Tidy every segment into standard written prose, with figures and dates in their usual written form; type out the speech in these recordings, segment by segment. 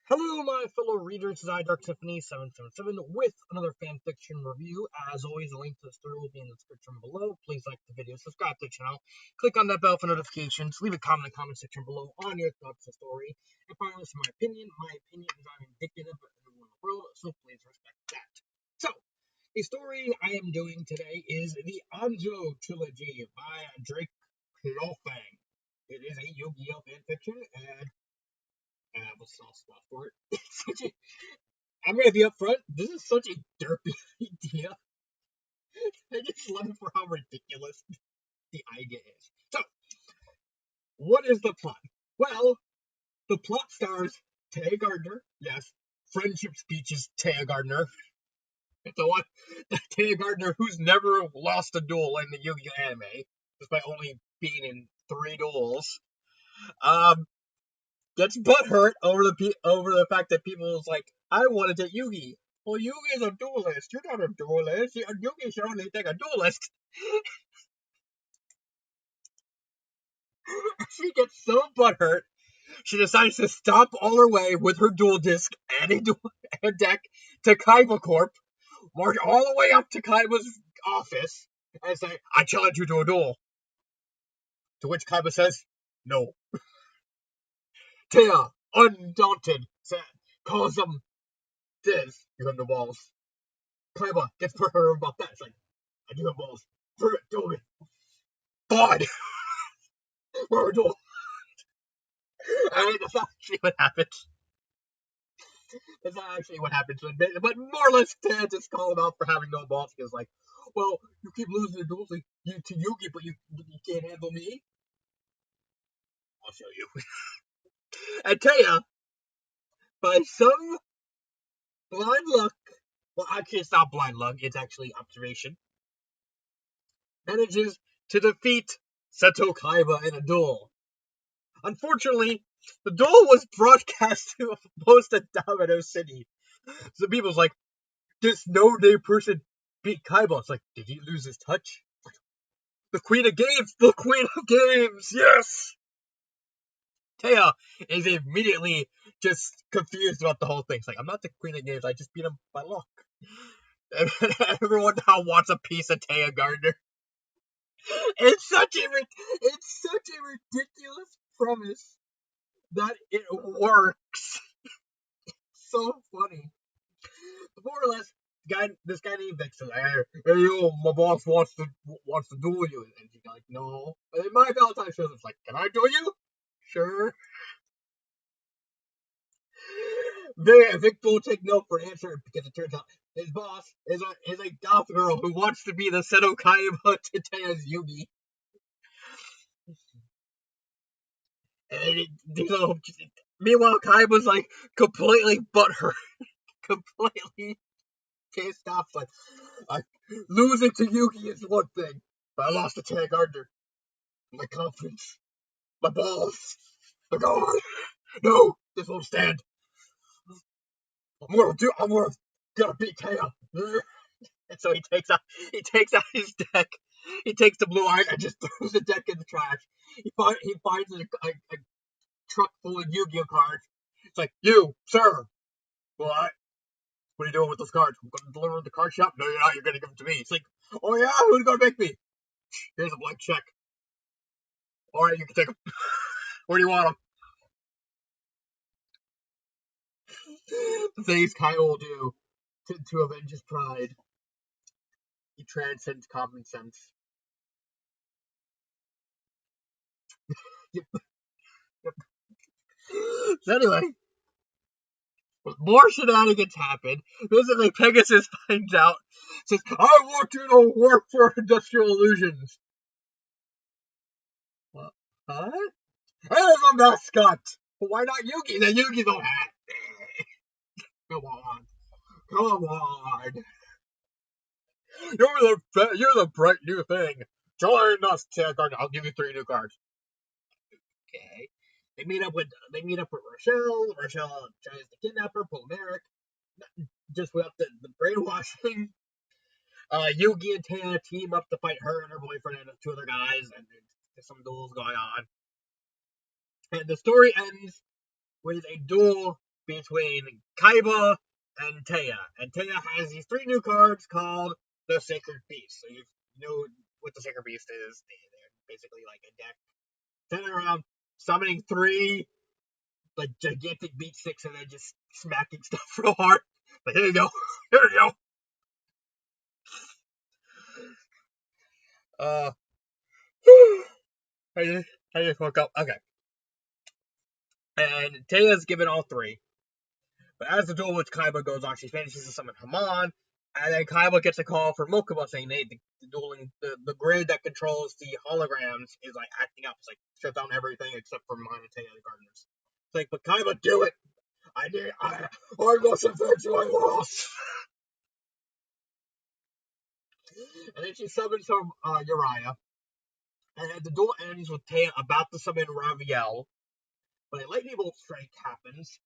Hello, my fellow readers. This is iDarkSymphony777 with another fanfiction review. As always, a link to the story will be in the description below. Please like the video, subscribe to the channel, click on that bell for notifications, leave a comment in the comment section below on your thoughts on the story. And finally, this is my opinion. My opinion is not indicative of everyone in the world, so please respect that. So, the story I am doing today is the AnZuOh Trilogy by Drake Clofang. It is a Yu-Gi-Oh fanfiction, and I have a soft spot for it. I'm gonna be upfront. This is such a derpy idea. I just love it for how ridiculous the idea is. So, what is the plot? Well, the plot stars Taya Gardner. Yes, friendship speeches Taya Gardner. The one Taya Gardner who's never lost a duel in the Yu-Gi-Oh anime, despite only being in 3 duels. Gets butthurt over the fact that people is like, I want to take Yugi. Well, Yugi's a duelist. You're not a duelist. Yugi should only take a duelist. She gets so butthurt, she decides to stop all her way with her duel disc and a deck to Kaiba Corp, march all the way up to Kaiba's office, and say, I challenge you to a duel. To which Kaiba says, no. Taya, undaunted, calls him this. You have no balls. Kaiba gets her about that. It's like, I do have balls. Prove it, do me. Fine. We're a duel. That's actually what happens. That's not actually what happens. But more or less, Ted just call him out for having no balls. Because, like, well, you keep losing the duels to Yugi, but you can't handle me. I'll show you. And Taya, by some blind luck, well, actually, it's not blind luck, it's actually observation, manages to defeat Seto Kaiba in a duel. Unfortunately, the duel was broadcast to most of Domino City. So people's like, this no-name person beat Kaiba. It's like, did he lose his touch? The Queen of Games! The Queen of Games! Yes! Taya is immediately just confused about the whole thing. It's like, I'm not the Queen of Games, I just beat him by luck. And everyone now wants a piece of Taya Gardner. It's such a ridiculous premise that it works. So funny. More or less, this guy named Vic says, hey, yo, my boss wants to duel you. And she's like, no. And then my Valentine shows up, like, can I duel you? Sure. Vic will take no for an answer because it turns out his boss is a goth girl who wants to be the Seto Kaiba to Taya's Yugi. And meanwhile, Kaiba's like completely butthurt, completely pissed off. Like, losing to Yugi is one thing, but I lost to Taya Gardner. My confidence, my balls, they're gone. No, this won't stand. I'm gonna beat Taya. And so he takes out his deck. He takes the blue iron and just throws the deck in the trash. He finds a truck full of Yu-Gi-Oh cards. It's like, you, sir, what? What are you doing with those cards? I'm gonna deliver them to the card shop? No, you're not. You're gonna give them to me. It's like, oh yeah, who's gonna make me? Here's a blank check. All right, you can take them. Where do you want them? The things Kyle will do to avenge his pride. He transcends common sense. Yep. So anyway, more shenanigans happen. Basically, Pegasus finds out, says, I want you to work for Industrial Illusions. What? There's a mascot! Why not Yugi? The Yugi's a hat. Come on. You're the bright new thing. Join us, Taya Gardner. I'll give you 3 new cards. Okay. They meet up with Rochelle. Rochelle tries to kidnap her, pull Merrick. Just without the brainwashing. Yugi and Taya team up to fight her and her boyfriend and 2 other guys, and there's some duels going on. And the story ends with a duel between Kaiba and Taya. And Taya has these 3 new cards called the Sacred Beast. So you know what the Sacred Beast is. They're basically like a deck centered around summoning 3 like gigantic beat sticks and then just smacking stuff real hard. But here you go. Here you go. Uh, I just woke up. Okay. And Taya's given all 3. But as the duel with Kaiba goes on, she manages to summon Haman, and then Kaiba gets a call from Mokuba saying, "Hey, the grid that controls the holograms is like acting up. It's like shut down everything except for mine and Taya the Gardeners." It's like, but Kaiba, do it. I lost adventure, I lost. And then she summons her Uriah, and the duel ends with Taya about to summon Raviel, but a lightning bolt strike happens.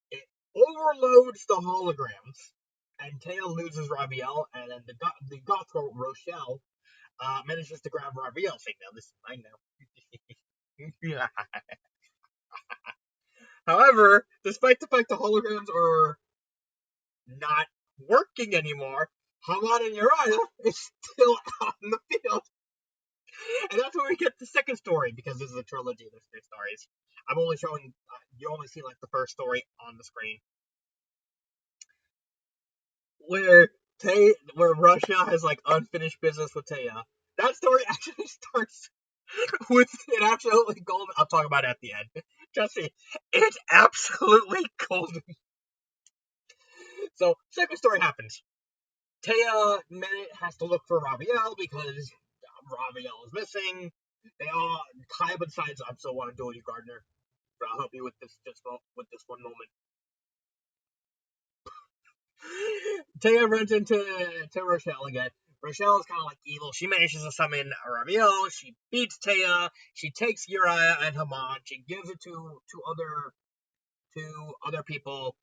It overloads the holograms, and Taya loses Raviel, and then the goth girl, Rochelle, manages to grab Raviel, saying, "Now this is mine now." However, despite the fact the holograms are not working anymore, Haman and Uriah is still out in the field. And that's where we get the second story, because this is a trilogy, there's 3 stories. I'm only showing, you only see like the first story on the screen. Where Russia has like unfinished business with Taya. That story actually starts with an absolutely golden. I'll talk about it at the end. Trust me, it's absolutely golden. So, second story happens. Taya has to look for Raviel because Raviel is missing. Kaiba decides, "I still want to duel you, Gardner. But I'll help you with this one moment." Taya runs into Rochelle again. Rochelle is kind of like evil. She manages to summon Raviel. She beats Taya. She takes Uriah and Haman. She gives it to other people.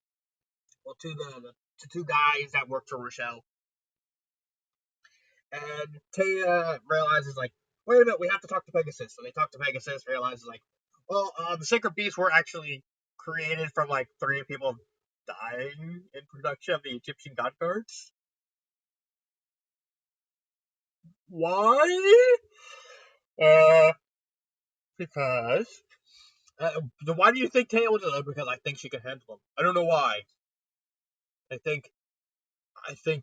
Well, to 2 guys that work for Rochelle. And Taya realizes, like, wait a minute, we have to talk to Pegasus. So they talk to Pegasus. Realizes, like, well, the Sacred Beasts were actually created from like 3 people dying in production of the Egyptian god cards. Why? Because. Why do you think Taya was alive? Because I think she can handle them. I don't know why. I think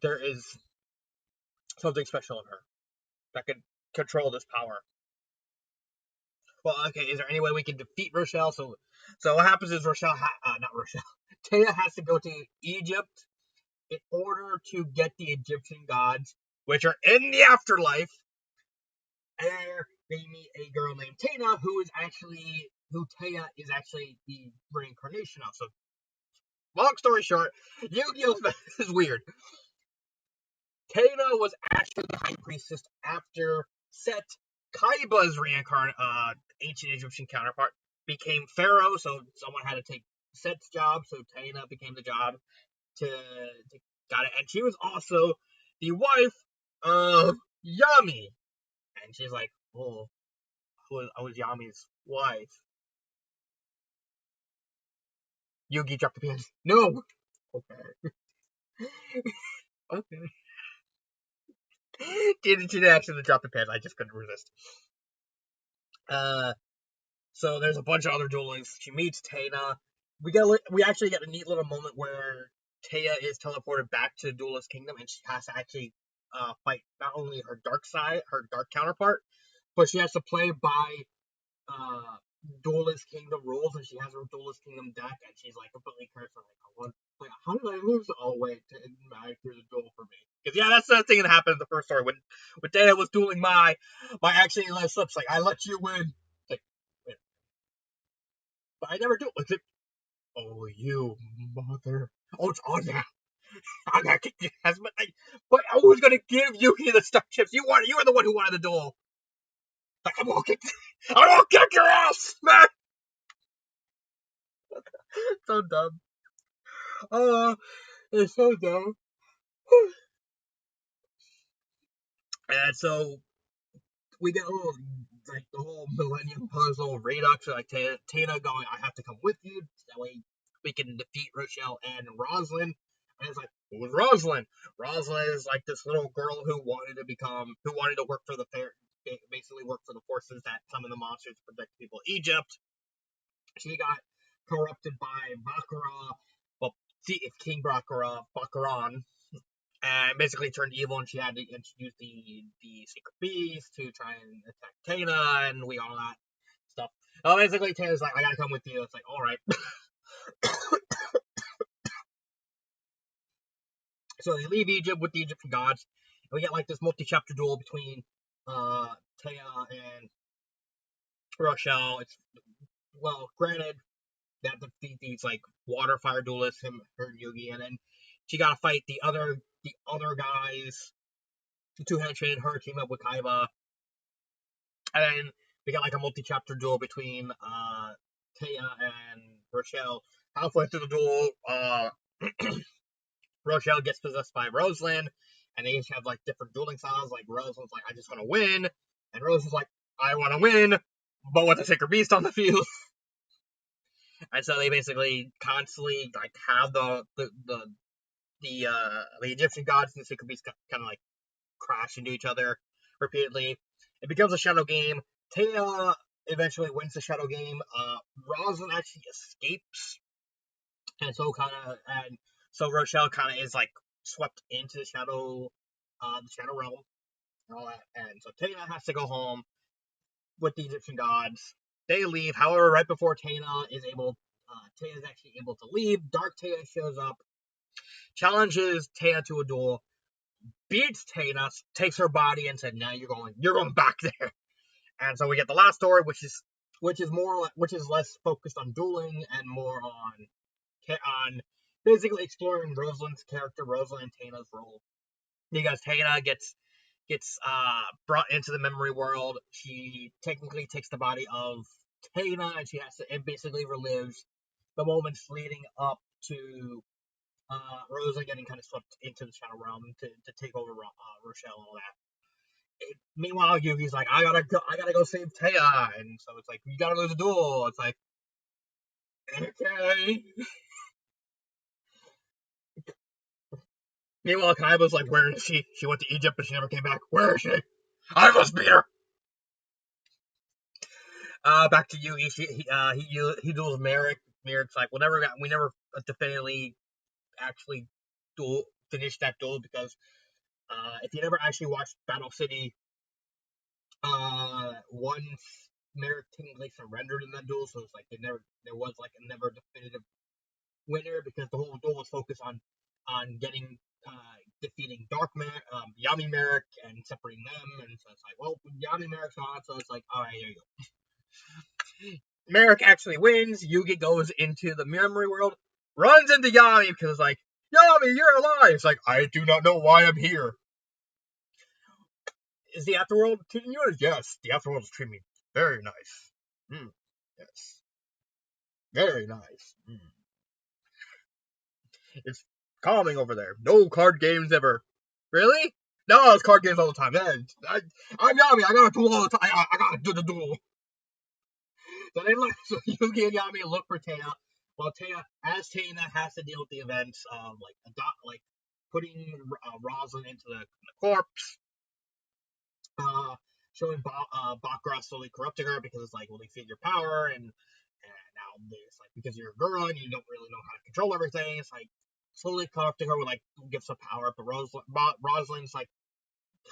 there is something special in her that can control this power. Well, okay. Is there any way we can defeat Rochelle? So what happens is not Rochelle. Taya has to go to Egypt in order to get the Egyptian gods, which are in the afterlife. And they meet a girl named Tana, who Taya is actually the reincarnation of. So, long story short, Yu-Gi-Oh! Is weird. Tana was actually the high priestess after Set, Kaiba's ancient Egyptian counterpart, became pharaoh. So someone had to take Set's job. So Tana became the job to got it. And she was also the wife of Yami. And she's like, "Oh, I was Yami's wife." Yugi dropped the pants. No. Okay. Okay. Didn't actually drop the pants. I just couldn't resist. So there's a bunch of other duelists. She meets Tana. We actually get a neat little moment where Taya is teleported back to the Duelist Kingdom, and she has to actually fight not only her dark counterpart, but she has to play by Duelist Kingdom rules, and she has her Duelist Kingdom deck, and she's like completely cursed. Like, how did I lose? Oh wait, I threw the duel for me. Because yeah, that's the thing that happened in the first story when Taya was dueling my actually last slips. Like, I let you win. Like, wait, but I never do. Like, oh, you mother. Oh, it's on now. I'm gonna kick your ass, but I was gonna give you the stuff chips. You were the one who wanted the duel. Like, I'm gonna kick your ass, man. So dumb. Oh, it's so dumb. And so we get the whole Millennium Puzzle Redux, like Tana going, "I have to come with you." That way, we can defeat Rochelle and Rosalind. And it's like, who was Rosalind? Rosalind is like this little girl who wanted to work for the fair, basically work for the forces that summon the monsters to protect the people of Egypt. She got corrupted by Baccarat, well, it's King Baccarat, and basically turned evil, and she had to use the secret beast to try and attack Tana and all that stuff. Basically, Tana's like, I gotta come with you. It's like, all right. So they leave Egypt with the Egyptian gods, and we get like this multi-chapter duel between Taya and Rochelle. It's, well, granted, that defeat these like water fire duelists, her and Yugi, and then she gotta fight the other guys, the two henchmen, her team up with Kaiba, and then we got like a multi-chapter duel between Taya and Rochelle. Halfway through the duel, Rochelle gets possessed by Rosalind, and they each have like different dueling styles. Like Rosalind's like, I just want to win, and Rose is like, I want to win, but with a Sacred Beast on the field. And so they basically constantly like have the Egyptian gods and the Sacred Beast kind of like crash into each other repeatedly. It becomes a shadow game. Taya eventually wins the shadow game. Rosalind actually escapes, and so Rochelle kind of is like swept into the shadow realm and all that. And so Tana has to go home with the Egyptian gods. They leave. However, right before Tana is actually able to leave, Dark Taya shows up, challenges Tana to a duel, beats Tana, takes her body, and said, "Now you're going back there." And so we get the last story, which is less focused on dueling and more on basically exploring Rosalind's character, Rosalind and Tana's role. Because Tana gets brought into the memory world. She technically takes the body of Tana, and it basically relives the moments leading up to Rosa getting kind of swept into the Shadow Realm to take over Rochelle and all that. Meanwhile, Yugi's like, I gotta go save Taya, and so it's like, you gotta lose a duel. It's like, okay. Meanwhile, Kaiba's like, where is she? She went to Egypt, but she never came back. Where is she? I must beat her. Back to Yugi. He duels Merrick. Merrick's like, we never definitively actually finished that duel because if you never actually watched Battle City, once Merrick technically surrendered in that duel, so it's like there was like a never definitive winner because the whole duel was focused on getting defeating Yami Merrick and separating them, and so it's like, well, Yami Merrick's on, so it's like, all right, here you go. Merrick actually wins. Yugi goes into the memory world, runs into Yami because it's like, Yami, you're alive. It's like, I do not know why I'm here. Is the Afterworld treating you? Yes, the Afterworld is treating me very nice. Yes, very nice. It's calming over there. No card games ever. Really? No, it's card games all the time. I'm Yami. I gotta duel all the time. I gotta do the duel. So Yugi and Yami look for Taya. Well, Taya has to deal with the events of like putting Rosalind into the corpse, showing Baccarat slowly corrupting her because it's like, well, they feed your power, and now it's like, because you're a girl and you don't really know how to control everything, it's like slowly corrupting her with like gifts of power. But Rosalind's like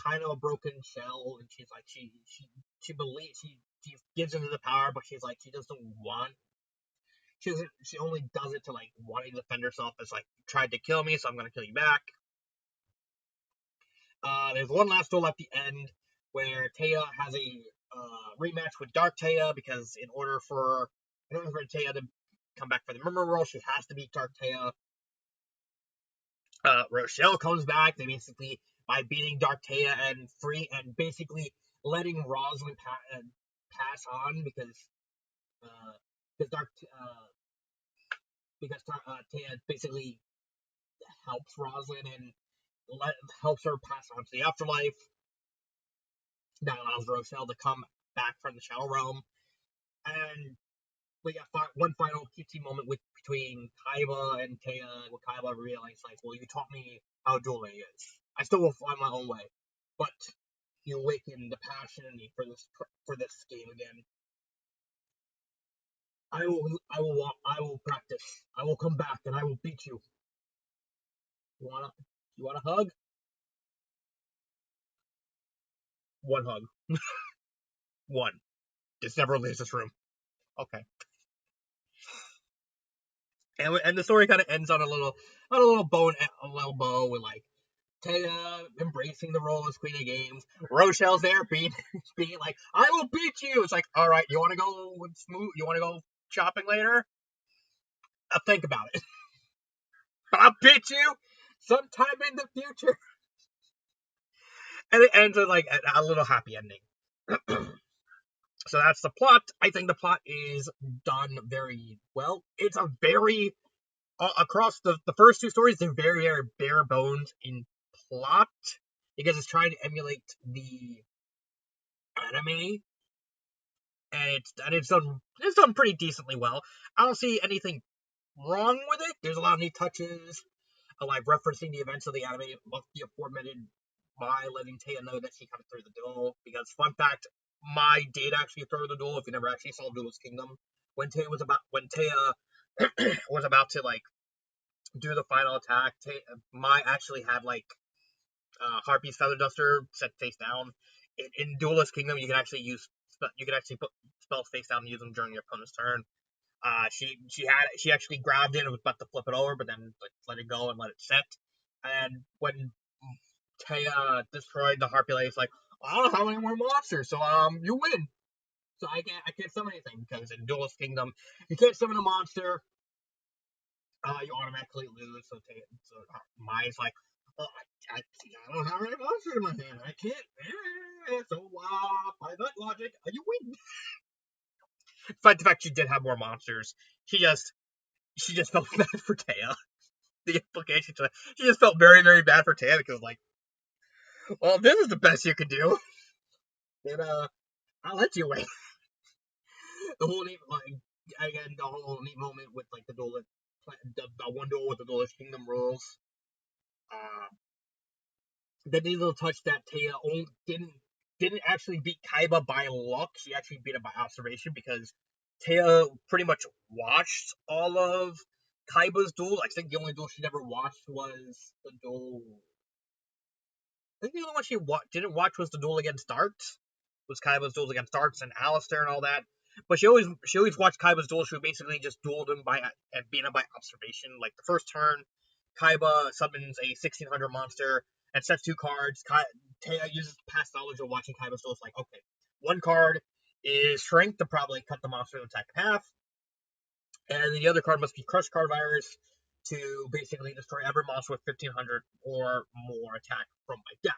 kind of a broken shell, and she's like she believes she gives into the power, but she's like, she doesn't want. She only does it to like wanting to defend herself. It's like, you tried to kill me, so I'm gonna kill you back. There's one last duel at the end where Taya has a rematch with Dark Taya because in order for Taya to come back for the memory world, she has to beat Dark Taya. Rochelle comes back. They basically, by beating Dark Taya and basically letting Rosalind pass on because Taya basically helps Rosalind and helps her pass on to the afterlife. That allows Rochelle to come back from the Shadow Realm. And we got one final cutesy moment between Kaiba and Taya, where Kaiba realized, like, well, you taught me how dueling is. I still will find my own way, but you awaken the passion in me for this game again. I will practice. I will come back and I will beat you. You want a hug? One hug. One. Just never leaves this room. Okay. And the story kind of ends on a little bow with like Taya embracing the role as Queen of Games. Rochelle's there being like, I will beat you. It's like, all right, you want to go smooth? You want to go shopping later? I'll think about it. But I'll beat you sometime in the future. And it ends with like a little happy ending. So that's the plot. I think the plot is done very well. It's a very across the first two stories, they're very, very bare bones in plot because it's trying to emulate the anime, and it's done pretty decently well. I don't see anything wrong with it. There's a lot of neat touches, like referencing the events of the anime, the aforementioned by letting Taya know that she kind of threw the duel. Because fun fact, Mai did actually throw the duel. If you never actually saw Duelist Kingdom, when Taya was about to like do the final attack, Mai actually had like Harpy's Feather Duster set face down. In Duelist Kingdom, you can actually put spells face down and use them during your opponent's turn. She actually grabbed it and was about to flip it over, but then like, let it go and let it set. And when Taya destroyed the Harpy Lake, like, I don't have any more monsters, so you win. So I can't summon anything because in Duelist Kingdom you can't summon a monster. You automatically lose. So Mai's like, oh, I don't have any monsters in my hand. I can't. So by that logic, you win. Despite the fact she did have more monsters, she just felt bad for Taya. The implication to she just felt very, very bad for Taya because like, well, this is the best you could do. Then I'll let you win. The whole neat the whole neat moment with like the one duel with the Duelist Kingdom rules. Uh, the neat little touch that Taya only didn't actually beat Kaiba by luck. She actually beat him by observation because Taya pretty much watched all of Kaiba's duel. I think the only duel she never watched was the duel. I think the only one she didn't watch was the duel against Darts. Was Kaiba's duels against Darts and Alistair and all that. But she always watched Kaiba's duel. She would basically just dueled him and beat him by observation. Like the first turn, Kaiba summons a 1600 monster and sets two cards. Taya uses past knowledge of watching Kaiba's duel. It's like, okay, one card is Shrink to probably cut the monster in attack in half, and the other card must be Crush Card Virus to basically destroy every monster with 1500 or more attack from my deck,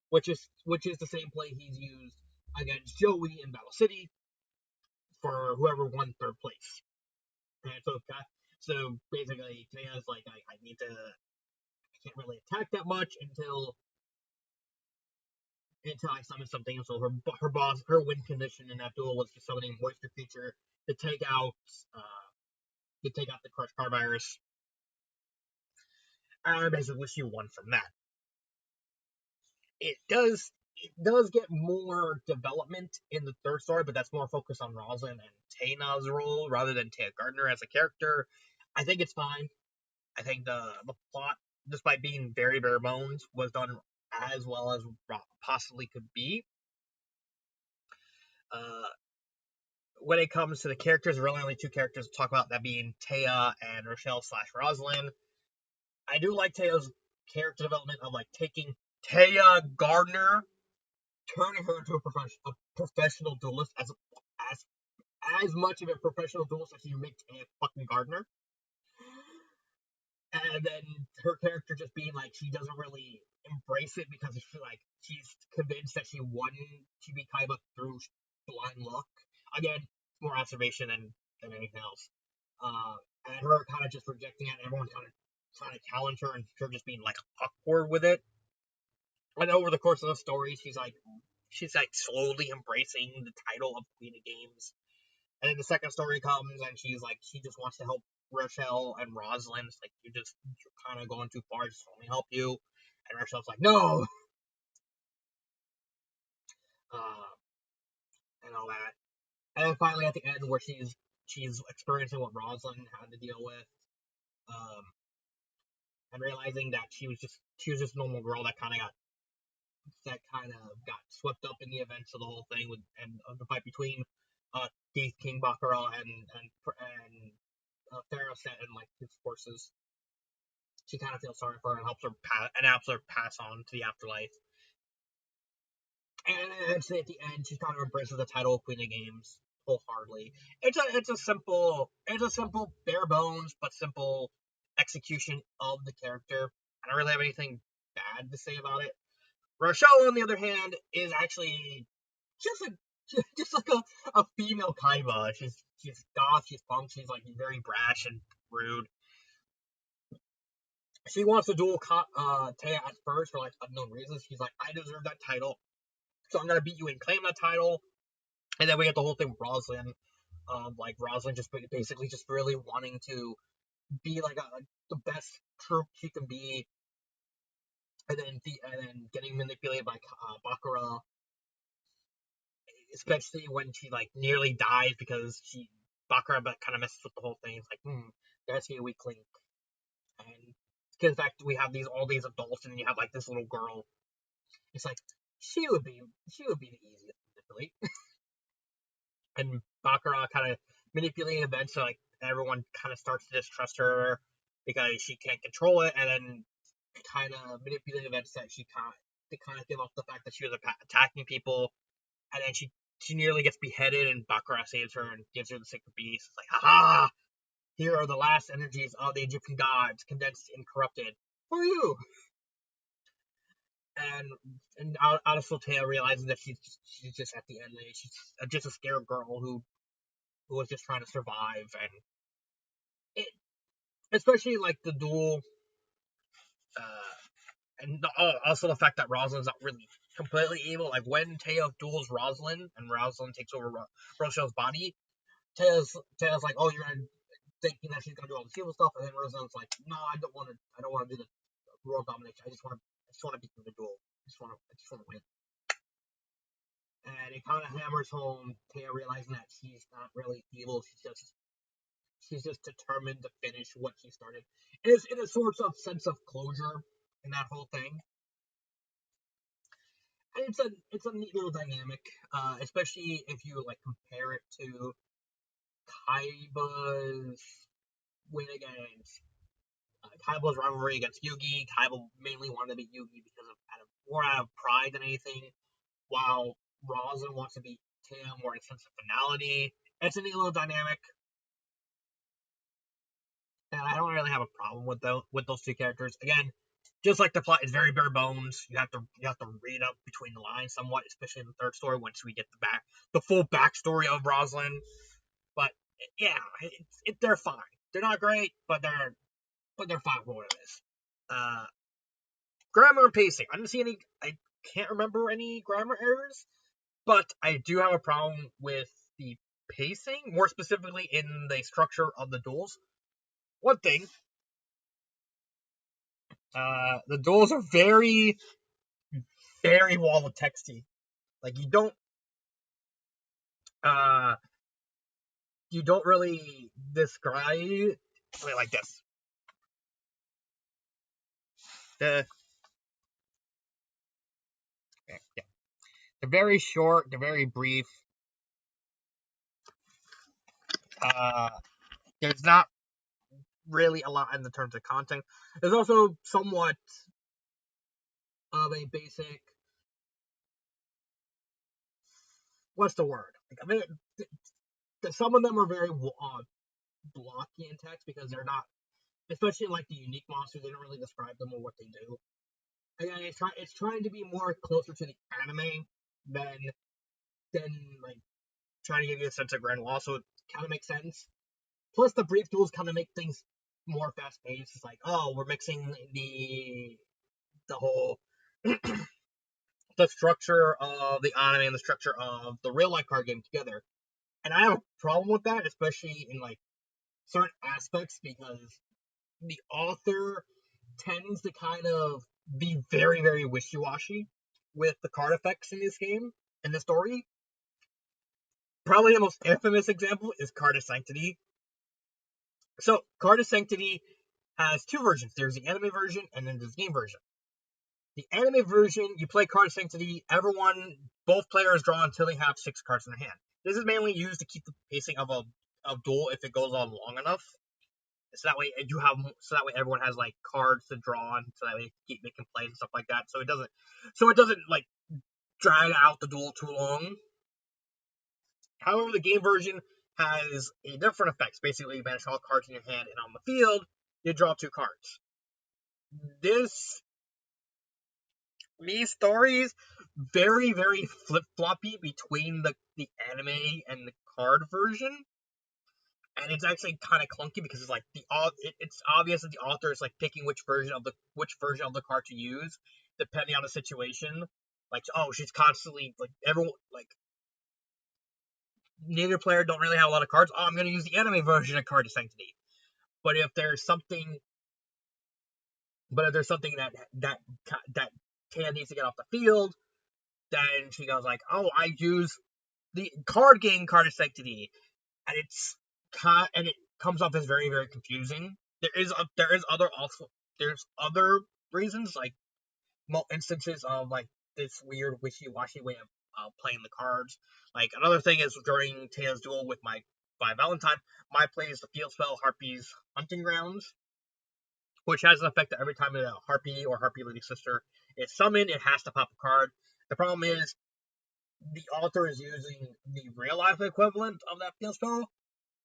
which is the same play he's used against Joey in Battle City for whoever won third place. And so basically, Taya's like, I can't really attack that much until I summon something. So her win condition in that duel was just summoning Moisture Creature to take out the Crush Card Virus. And basically, she won from that. It does get more development in the third story, but that's more focused on Roslyn and Tayna's role rather than Taya Gardner as a character. I think it's fine. I think the plot, despite being very bare bones, was done as well as possibly could be. When it comes to the characters, really only two characters to talk about, that being Taya and Rochelle / Roslyn. I do like Taya's character development of like taking Taya Gardner, turning her into a professional duelist as much of a professional duelist as you make Taya fucking Gardner. And then her character just being like, she doesn't really embrace it because she's convinced that she beat Kaiba through blind luck. Again, more observation than anything else. And her kind of just rejecting it, and everyone kind of trying to challenge her, and her just being like awkward with it. And over the course of the story, she's like slowly embracing the title of Queen of Games. And then the second story comes, and she's like, she just wants to help Rochelle and Rosalind. It's like, you're kind of going too far. I just want to help you. And Rochelle's like, no, uh, and all that. And then finally, at the end, where she's experiencing what Rosalind had to deal with, um, and realizing that she was just a normal girl that kind of got swept up in the events of the whole thing with and the fight between Keith King Baccarat and Pharaohset and like his forces. She kind of feels sorry for her and helps her pass on to the afterlife. And eventually, at the end, she kind of embraces the title of Queen of Games wholeheartedly. It's a simple bare bones but simple execution of the character. I don't really have anything bad to say about it. Rochelle, on the other hand, is actually just a just like a female Kaiba. She's goth, she's punk, she's like very brash and rude. She wants to duel Taya at first for like unknown reasons. She's like, I deserve that title, so I'm gonna beat you and claim that title. And then we get the whole thing with Rosalind. Like Rosalind just basically just really wanting to be like the best troop she can be, and then getting manipulated by Baccarat, especially when she like nearly dies because Baccarat kind of messes with the whole thing. It's like, there's a weak link, and in fact we have all these adults, and you have like this little girl. It's like she would be the easiest to manipulate, and Baccarat kind of manipulating events so like everyone kind of starts to distrust her because she can't control it, and then kind of manipulating events that she can't to kind of give off the fact that she was attacking people, and then she nearly gets beheaded, and Baccarat saves her and gives her the Sacred Beast. It's like, haha! Here are the last energies of the Egyptian gods, condensed and corrupted for you. And out of Sotea realizing that she's just at the end, she's just a scared girl who was just trying to survive, and it, especially like the duel, and also the fact that Rosalind's not really completely evil. Like when Taya duels Rosalind and Rosalind takes over Rochelle's body, Taya's like, oh, you're gonna thinking that she's gonna do all this evil stuff, and then Rosalind's like, no, I don't want to do the world domination. I just want to beat the duel. I just want to win. And it kind of hammers home Taya realizing that she's not really evil. She's just determined to finish what she started. It's in a sort of sense of closure in that whole thing. And it's a neat little dynamic, especially if you like compare it to Kaiba's win against Kaiba's rivalry against Yugi. Kaiba mainly wanted to beat Yugi because of more out of pride than anything, while Rosin wants to beat Tim more in a sense of finality. It's a neat little dynamic, and I don't really have a problem with those two characters. Again, just like the plot is very bare bones, you have to read up between the lines somewhat, especially in the third story once we get the full backstory of Rosalind. But yeah, they're fine. They're not great, but they're fine for what it is. Uh, Grammar and pacing. I didn't see any. I can't remember any grammar errors, but I do have a problem with the pacing, more specifically in the structure of the duels. One thing, the duels are very, very wall of texty. Like uh, you don't really describe it like this. The yeah, they're very short. They're very brief. Uh, there's not really a lot in the terms of content. There's also somewhat of a basic. What's the word? Like, I mean, some of them are very blocky in text because they're not, especially like the unique monsters. They don't really describe them or what they do. Again, it's trying to be more closer to the anime than than like trying to give you a sense of granular. So it kind of makes sense. Plus, the brief duels kind of make things more fast paced. It's like, oh, we're mixing the whole the structure of the anime and the structure of the real life card game together. And I have a problem with that, especially in like certain aspects, because the author tends to kind of be very, very wishy-washy with the card effects in this game, in the story. Probably the most infamous example is Card of Sanctity. So, Card of Sanctity has two versions. There's the anime version and then there's the game version. The anime version, you play Card of Sanctity, both players draw until they have 6 cards in their hand. This is mainly used to keep the pacing of a duel if it goes on long enough. So that way everyone has like cards to draw on, so that way they can play and stuff like that. So it doesn't like drag out the duel too long. However, the game version has a different effects. Basically, you banish all cards in your hand, and on the field, you draw 2 cards. These stories very, very flip floppy between the anime and the card version, and it's actually kind of clunky because it's like it's obvious that the author is like picking which version of the card to use depending on the situation. Like, oh, she's constantly like everyone like neither player don't really have a lot of cards. Oh, I'm gonna use the anime version of Card of Sanctity. But if there's something, that Taya needs to get off the field, then she goes like, oh, I use the card game Card of Sanctity, and it comes off as very, very confusing. There's other reasons, like instances of like this weird wishy-washy way of playing the cards. Like another thing is during Taya's duel with my by Valentine, my play is the field spell Harpy's Hunting Grounds, which has an effect that every time a Harpy or Harpy Lady Sister is summoned, it has to pop a card. The problem is the author is using the real life equivalent of that field spell.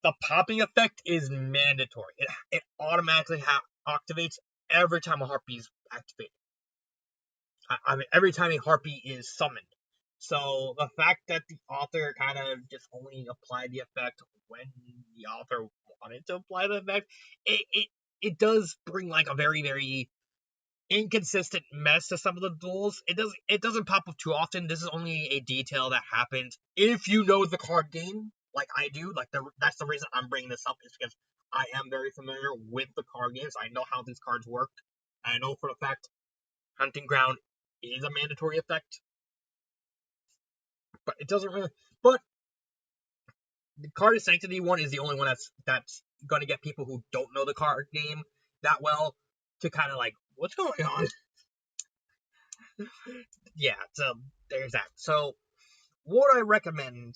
The popping effect is mandatory. It automatically activates every time a Harpy is activated. I mean, every time a Harpy is summoned. So the fact that the author kind of just only applied the effect when the author wanted to apply the effect, it does bring like a very, very inconsistent mess to some of the duels. It doesn't pop up too often. This is only a detail that happens if you know the card game, like I do. Like that's the reason I'm bringing this up, is because I am very familiar with the card games. I know how these cards work. I know for a fact Hunting Ground is a mandatory effect, but it doesn't really. But the Card of Sanctity one is the only one that's going to get people who don't know the card game that well to kind of like, what's going on? Yeah, so there's that. So would I recommend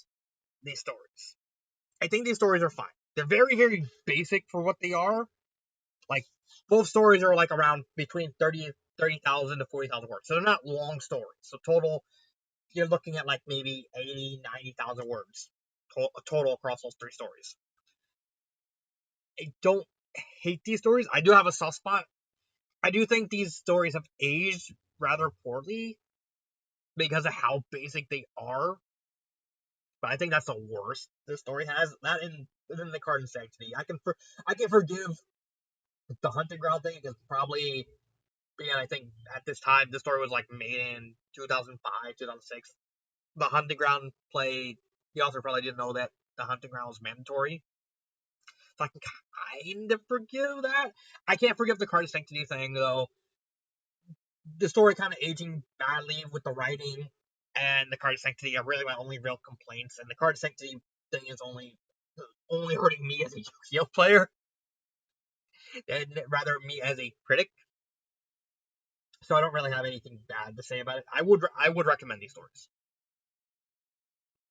these stories? I think these stories are fine. They're very, very basic for what they are. Like, both stories are like around between 30,000 to 40,000 words. So they're not long stories. So total, you're looking at like maybe 80, 90,000 words total across those 3 stories. I don't hate these stories. I do have a soft spot. I do think these stories have aged rather poorly because of how basic they are. But I think that's the worst this story has. That in the Card of Sanctity. I can forgive the Hunting Ground thing because probably, yeah, I think at this time the story was like made in 2005, 2006. The Hunting Ground play, the author probably didn't know that the Hunting Ground was mandatory. So I can kind of forgive that. I can't forgive the Card of Sanctity thing though. The story kind of aging badly with the writing, and the Card of Sanctity are really my only real complaints. And the Card of Sanctity thing is only hurting me as a Yu-Gi-Oh player, and rather me as a critic. So I don't really have anything bad to say about it. I would recommend these stories.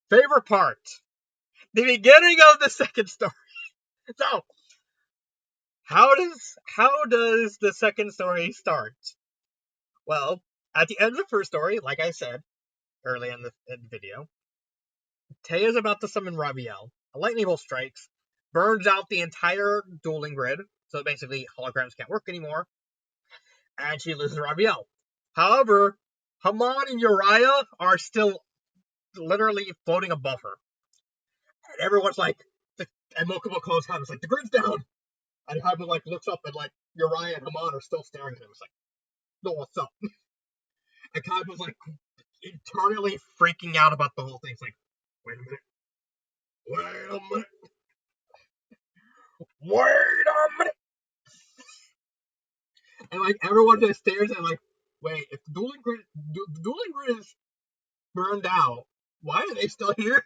Favorite part: the beginning of the second story. So how does the second story start? Well, at the end of the first story, like I said early in the video, Taya's about to summon Rabiel. A lightning bolt strikes, burns out the entire dueling grid, so basically holograms can't work anymore, and she loses Rabiel. However, Haman and Uriah are still literally floating above her. And everyone's like, and Mokuba calls Haman, like, the grid's down! And Haman like looks up and like Uriah and Haman are still staring at him. It's like, no, what's up? And Haman's like internally freaking out about the whole thing. It's like, wait a minute. Wait a minute. Wait a minute. And like everyone just stares and like, wait, if the dueling grid is burned out, why are they still here?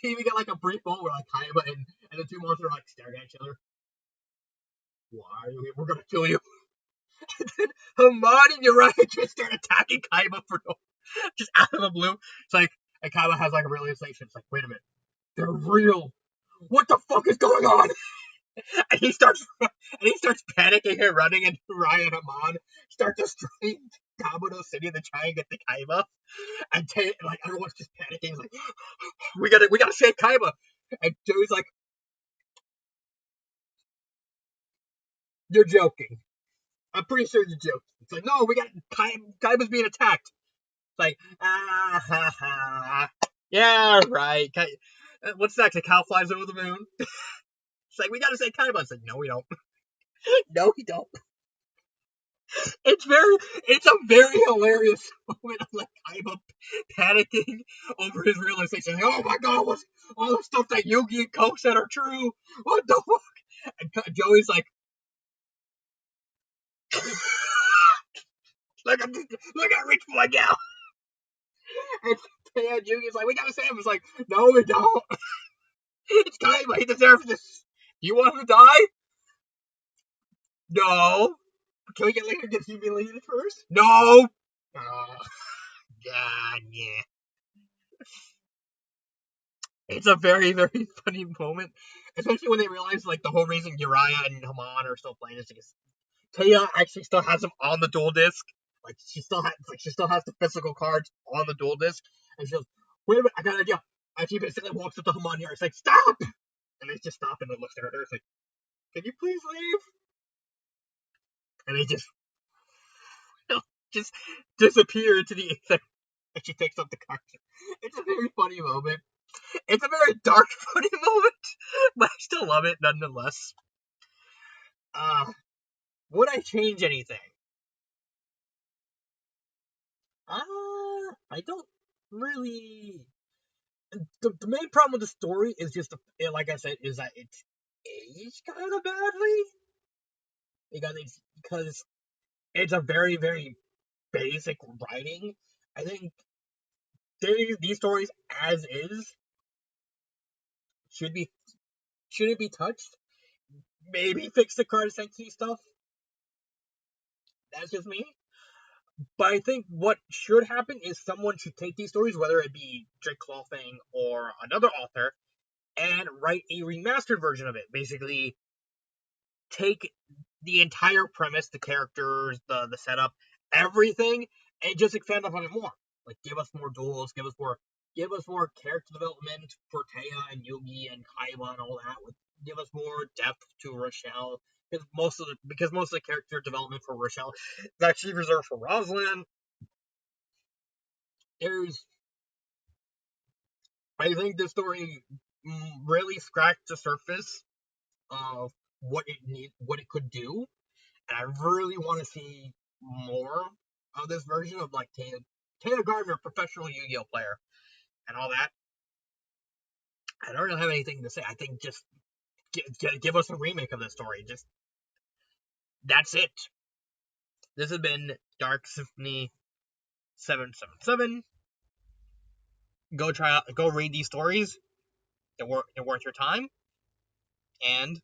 We even get like a brief moment where like Kaiba and the two monsters are like staring at each other. Why are you here? We're gonna kill you. Hamad and Uriah just start attacking Kaiba for no, just out of the blue. It's like, and Kaiba has like a realization. It's like, wait a minute, they're real. What the fuck is going on? And he starts panicking and running, and Uriah and Hamad start destroying Kabuto City to try and get the Kaiba. And like everyone's just panicking. It's like, we gotta save Kaiba. And Joey's like, you're joking. I'm pretty sure you're joking. It's like, no, we got Kaiba's being attacked. It's like, ah, ha, ha. Yeah, right. What's next? A cow flies over the moon. It's like, we gotta say Kaiba. It's like, no, we don't. No, we don't. It's a very hilarious moment of like Kaiba panicking over his realization. Like, oh my god, what's all the stuff that Yugi and Ko said are true? What the fuck? And Joey's like, look at Rich Boy now. And Yugi's like, we gotta save him. It's like, no, we don't. It's Kaiba. He deserves this. You want him to die? No. Can we get humiliated first? No. God, yeah. It's a very, very funny moment, especially when they realize like the whole reason Uriah and Haman are still playing is because Taya actually still has them on the dual disc. Like she still has the physical cards on the dual disc, and she goes, "Wait a minute, I got an idea." And she basically walks up to Haman here. It's like, "Stop!" And they just stop and then looks at her. It's like, "Can you please leave?" And they just just disappear into the ether. And she takes up the cards. It's a very funny moment. It's a very dark, funny moment, but I still love it nonetheless. Would I change anything? I don't really. The main problem with the story is just, like I said, is that it's aged kind of badly because it's a very very basic writing. I think these stories as is should be shouldn't be touched. Maybe fix the card sexy stuff. That's just me. But I think what should happen is someone should take these stories, whether it be Drake Clothing or another author, and write a remastered version of it. Basically, take the entire premise, the characters, the setup, everything, and just expand upon it more. Like give us more duels, give us more character development for Taya and Yugi and Kaiba and all that. Give us more depth to Rochelle. Because most of the character development for Rochelle is actually reserved for Rosalind. There's I think this story really scratched the surface of what it could do, and I really want to see more of this version of like Taya Gardner, professional Yu-Gi-Oh player, and all that. I don't really have anything to say. I think just give us a remake of this story. Just that's it. This has been Dark Symphony 777. Go read these stories. They're worth your time, and